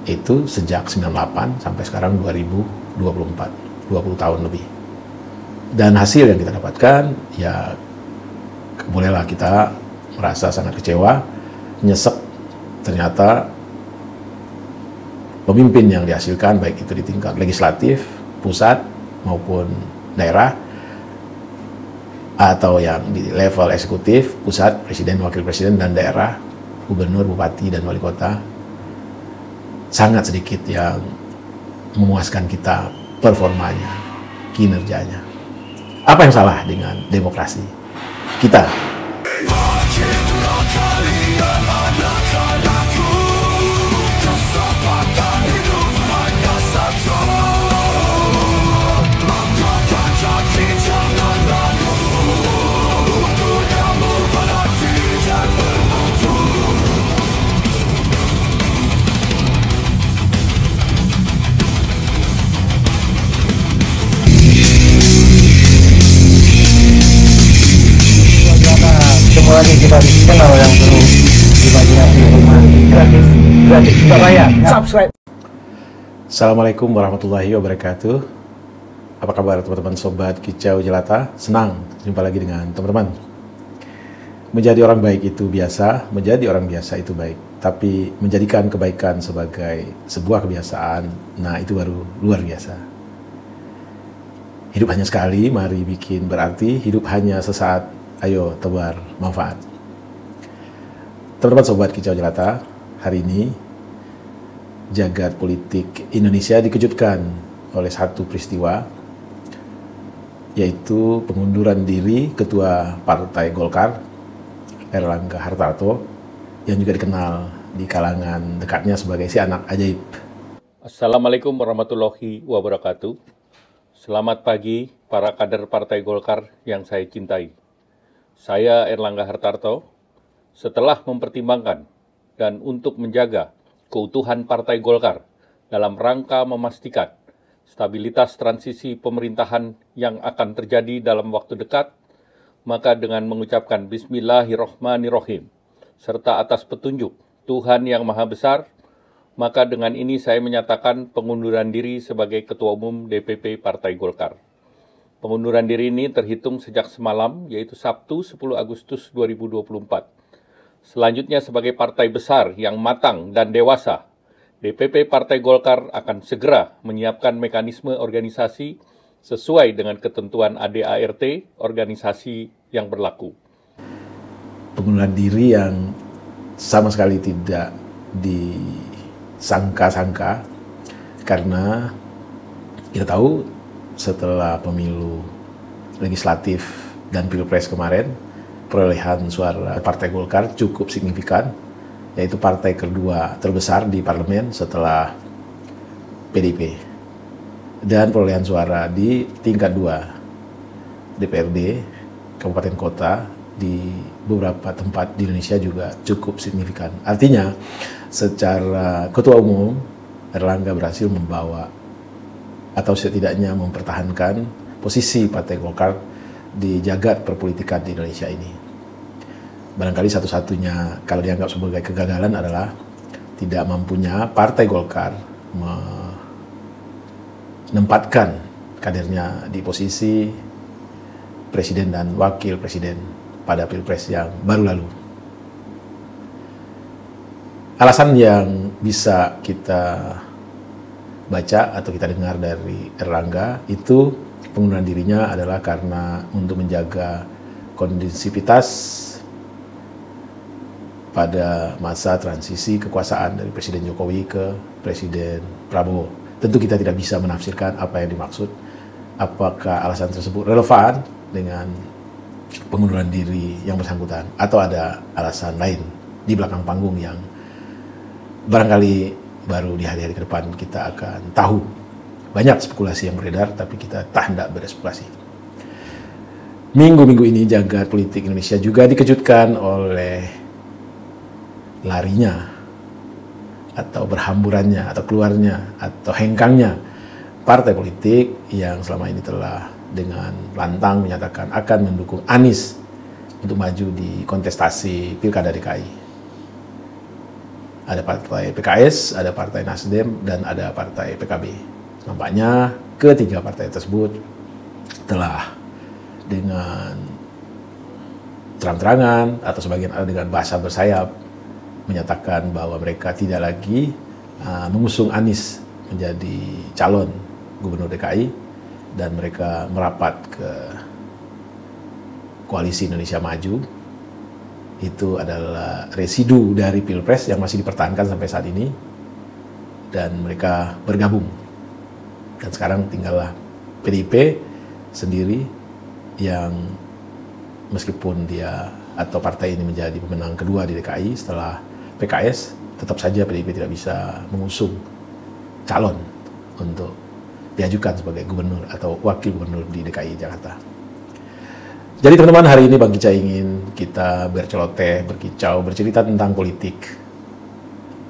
Itu sejak 98 sampai sekarang 2024, 20 tahun lebih. Dan hasil yang kita dapatkan, ya bolehlah kita merasa sangat kecewa, nyesek. Ternyata pemimpin yang dihasilkan, baik itu di tingkat legislatif, pusat, maupun daerah, atau yang di level eksekutif, pusat, presiden, wakil presiden, dan daerah, gubernur, bupati, dan wali kota, sangat sedikit yang memuaskan kita performanya, kinerjanya. Apa yang salah dengan demokrasi kita? Lagi kita channel yang perlu imajinasi rumah gratis Surabaya. Subscribe. Assalamualaikum warahmatullahi wabarakatuh. Apa kabar teman-teman sobat Kicau Jelata? Senang jumpa lagi dengan teman-teman. Menjadi orang baik itu biasa, menjadi orang biasa itu baik. Tapi menjadikan kebaikan sebagai sebuah kebiasaan, nah itu baru luar biasa. Hidup hanya sekali, mari bikin berarti. Hidup hanya sesaat, ayo tebar manfaat. Teman-teman sobat Kicau Jelata, hari ini jagat politik Indonesia dikejutkan oleh satu peristiwa, yaitu pengunduran diri Ketua Partai Golkar, Erlangga Hartarto, yang juga dikenal di kalangan dekatnya sebagai si anak ajaib. Assalamualaikum warahmatullahi wabarakatuh. Selamat pagi para kader Partai Golkar yang saya cintai. Saya Erlangga Hartarto, setelah mempertimbangkan dan untuk menjaga keutuhan Partai Golkar dalam rangka memastikan stabilitas transisi pemerintahan yang akan terjadi dalam waktu dekat, maka dengan mengucapkan Bismillahirrahmanirrahim, serta atas petunjuk Tuhan Yang Maha Besar, maka dengan ini saya menyatakan pengunduran diri sebagai Ketua Umum DPP Partai Golkar. Pengunduran diri ini terhitung sejak semalam, yaitu Sabtu 10 Agustus 2024. Selanjutnya sebagai partai besar yang matang dan dewasa, DPP Partai Golkar akan segera menyiapkan mekanisme organisasi sesuai dengan ketentuan ADART organisasi yang berlaku. Pengunduran diri yang sama sekali tidak disangka-sangka, karena kita tahu setelah pemilu legislatif dan pilpres kemarin, perolehan suara Partai Golkar cukup signifikan, yaitu partai kedua terbesar di parlemen setelah PDIP. Dan perolehan suara di tingkat 2 DPRD, kabupaten kota, di beberapa tempat di Indonesia juga cukup signifikan. Artinya, secara ketua umum, Erlangga berhasil membawa atau setidaknya mempertahankan posisi Partai Golkar di jagat perpolitikan di Indonesia ini. Barangkali satu-satunya kalau dianggap sebagai kegagalan adalah tidak mampunya Partai Golkar menempatkan kadernya di posisi presiden dan wakil presiden pada pilpres yang baru lalu. Alasan yang bisa kita baca atau kita dengar dari Erlangga itu pengunduran dirinya adalah karena untuk menjaga kondusivitas pada masa transisi kekuasaan dari Presiden Jokowi ke Presiden Prabowo. Tentu kita tidak bisa menafsirkan apa yang dimaksud, apakah alasan tersebut relevan dengan pengunduran diri yang bersangkutan atau ada alasan lain di belakang panggung yang barangkali baru di hari-hari ke depan kita akan tahu. Banyak spekulasi yang beredar, tapi kita tak hendak berspekulasi. Minggu-minggu ini jagat politik Indonesia juga dikejutkan oleh larinya, atau berhamburannya, atau keluarnya, atau hengkangnya partai politik yang selama ini telah dengan lantang menyatakan akan mendukung Anies untuk maju di kontestasi Pilkada DKI. Ada partai PKS, ada partai Nasdem, dan ada partai PKB. Nampaknya ketiga partai tersebut telah dengan terang-terangan atau sebagian ada dengan bahasa bersayap menyatakan bahwa mereka tidak lagi mengusung Anies menjadi calon gubernur DKI, dan mereka merapat ke Koalisi Indonesia Maju. Itu adalah residu dari Pilpres yang masih dipertahankan sampai saat ini, dan mereka bergabung. Dan sekarang tinggallah PDIP sendiri yang meskipun dia atau partai ini menjadi pemenang kedua di DKI setelah PKS, tetap saja PDIP tidak bisa mengusung calon untuk diajukan sebagai gubernur atau wakil gubernur di DKI Jakarta. Jadi teman-teman, hari ini Bang Kicau ingin kita berceloteh, berkicau, bercerita tentang politik.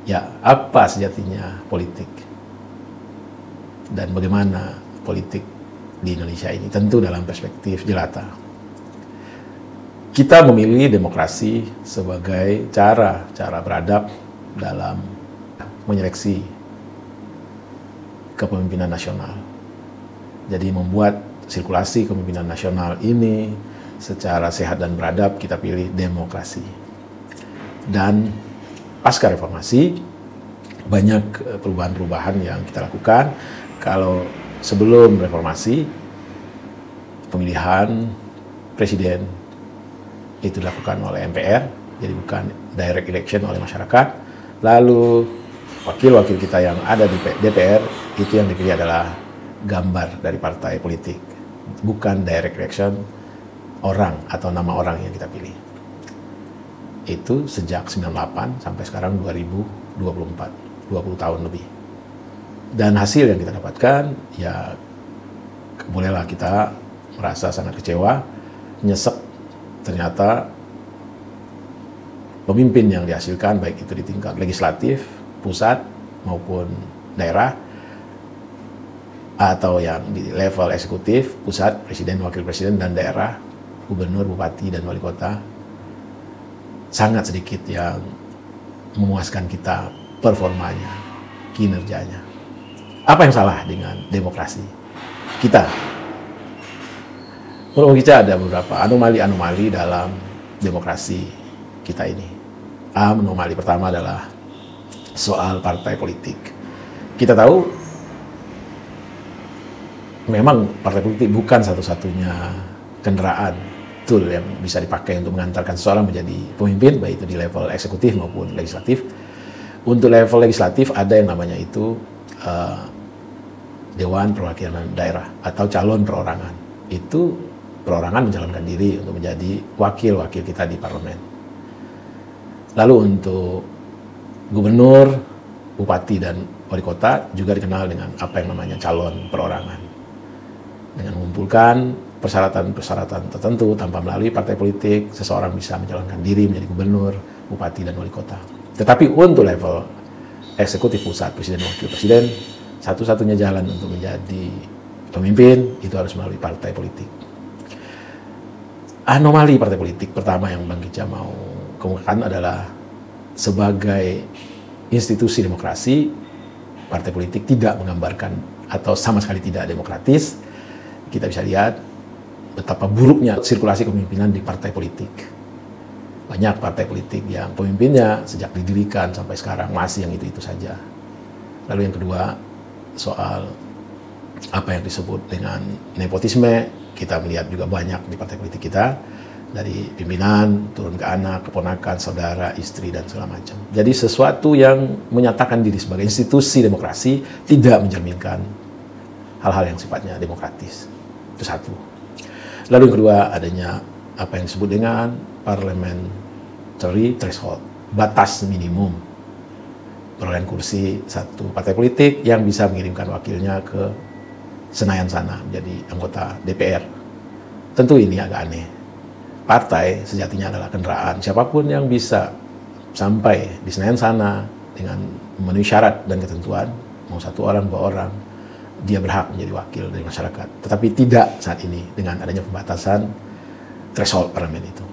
Ya, apa sejatinya politik? Dan bagaimana politik di Indonesia ini? Tentu dalam perspektif jelata. Kita memilih demokrasi sebagai cara beradab dalam menyeleksi kepemimpinan nasional. Jadi membuat sirkulasi kepemimpinan nasional ini secara sehat dan beradab, kita pilih demokrasi. Dan pasca reformasi, banyak perubahan-perubahan yang kita lakukan. Kalau sebelum reformasi, pemilihan presiden itu dilakukan oleh MPR, jadi bukan direct election oleh masyarakat. Lalu wakil-wakil kita yang ada di DPR, itu yang dipilih adalah gambar dari partai politik, bukan direct election orang atau nama orang yang kita pilih. Itu sejak 98 sampai sekarang 2024, 20 tahun lebih. Dan hasil yang kita dapatkan, ya bolehlah kita merasa sangat kecewa, nyesek. Ternyata pemimpin yang dihasilkan, baik itu di tingkat legislatif, pusat maupun daerah, atau yang di level eksekutif, pusat, presiden, wakil presiden, dan daerah, gubernur, bupati, dan wali kota, sangat sedikit yang memuaskan kita performanya, kinerjanya. Apa yang salah dengan demokrasi kita? Menurut kita ada beberapa anomali-anomali dalam demokrasi kita ini. Anomali pertama adalah soal partai politik. Kita tahu memang partai politik bukan satu-satunya kendaraan, tool yang bisa dipakai untuk mengantarkan seseorang menjadi pemimpin, baik itu di level eksekutif maupun legislatif. Untuk level legislatif ada yang namanya itu Dewan Perwakilan Daerah atau calon perorangan. Itu perorangan mencalonkan diri untuk menjadi wakil-wakil kita di parlemen. Lalu untuk gubernur, bupati, dan wali kota juga dikenal dengan apa yang namanya calon perorangan. Dengan mengumpulkan persyaratan-persyaratan tertentu tanpa melalui partai politik, seseorang bisa mencalonkan diri menjadi gubernur, bupati, dan wali kota. Tetapi untuk level eksekutif pusat, presiden, wakil presiden, satu-satunya jalan untuk menjadi pemimpin itu harus melalui partai politik. Anomali partai politik pertama yang Bang Kicau mau kemukakan adalah sebagai institusi demokrasi, partai politik tidak menggambarkan atau sama sekali tidak demokratis. Kita bisa lihat betapa buruknya sirkulasi kepemimpinan di partai politik. Banyak partai politik yang pemimpinnya sejak didirikan sampai sekarang masih yang itu-itu saja. Lalu yang kedua, soal apa yang disebut dengan nepotisme, kita melihat juga banyak di partai politik kita, dari pimpinan, turun ke anak, keponakan, saudara, istri, dan segala macam. Jadi sesuatu yang menyatakan diri sebagai institusi demokrasi tidak mencerminkan hal-hal yang sifatnya demokratis. Itu satu. Lalu yang kedua, adanya apa yang disebut dengan parliamentary threshold, batas minimum perolehan kursi satu partai politik yang bisa mengirimkan wakilnya ke Senayan sana menjadi anggota DPR. Tentu ini agak aneh. Partai sejatinya adalah kendaraan. Siapapun yang bisa sampai di Senayan sana dengan memenuhi syarat dan ketentuan, mau satu orang, dua orang, dia berhak menjadi wakil dari masyarakat. Tetapi tidak saat ini dengan adanya pembatasan threshold parlemen itu.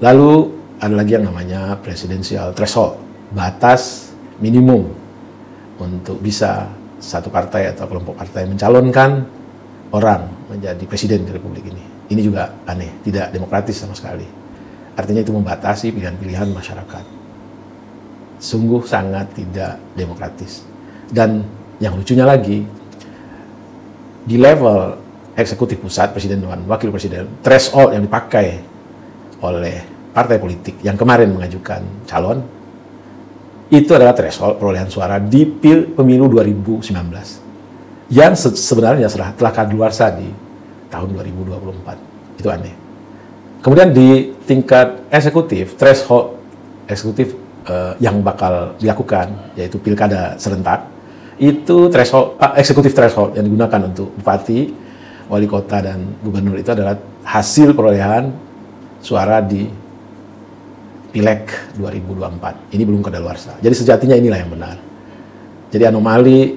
Lalu ada lagi yang namanya presidential threshold, batas minimum untuk bisa satu partai atau kelompok partai mencalonkan orang menjadi presiden di Republik ini. Ini juga aneh, tidak demokratis sama sekali. Artinya itu membatasi pilihan-pilihan masyarakat. Sungguh sangat tidak demokratis. Dan yang lucunya lagi, di level eksekutif pusat, presiden dan wakil presiden, threshold yang dipakai oleh partai politik yang kemarin mengajukan calon, itu adalah threshold perolehan suara di pemilu 2019. Yang sebenarnya telah kadaluarsa di tahun 2024. Itu aneh. Kemudian di tingkat eksekutif, threshold eksekutif yang bakal dilakukan, yaitu pilkada serentak, itu threshold, eksekutif threshold yang digunakan untuk bupati, wali kota, dan gubernur itu adalah hasil perolehan suara di Pileg 2024. Ini belum kadaluarsa. Jadi sejatinya inilah yang benar. Jadi anomali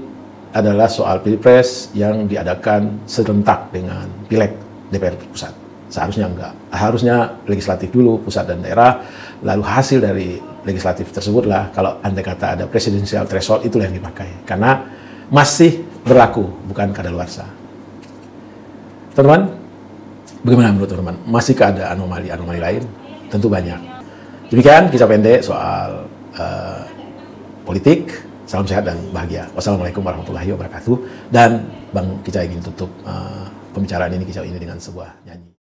adalah soal Pilpres yang diadakan serentak dengan Pileg DPR pusat. Seharusnya enggak. Harusnya legislatif dulu, pusat dan daerah, lalu hasil dari legislatif tersebutlah, kalau andai kata ada presidensial threshold, itulah yang dipakai. Karena masih berlaku, bukan kadaluarsa. Teman-teman, bagaimana menurut teman-teman? Masihkah ada anomali-anomali lain? Tentu banyak. Demikian kisah pendek soal politik. Salam sehat dan bahagia. Wassalamualaikum warahmatullahi wabarakatuh. Dan Bang Kicau ingin tutup pembicaraan ini, Kicau ini dengan sebuah nyanyi.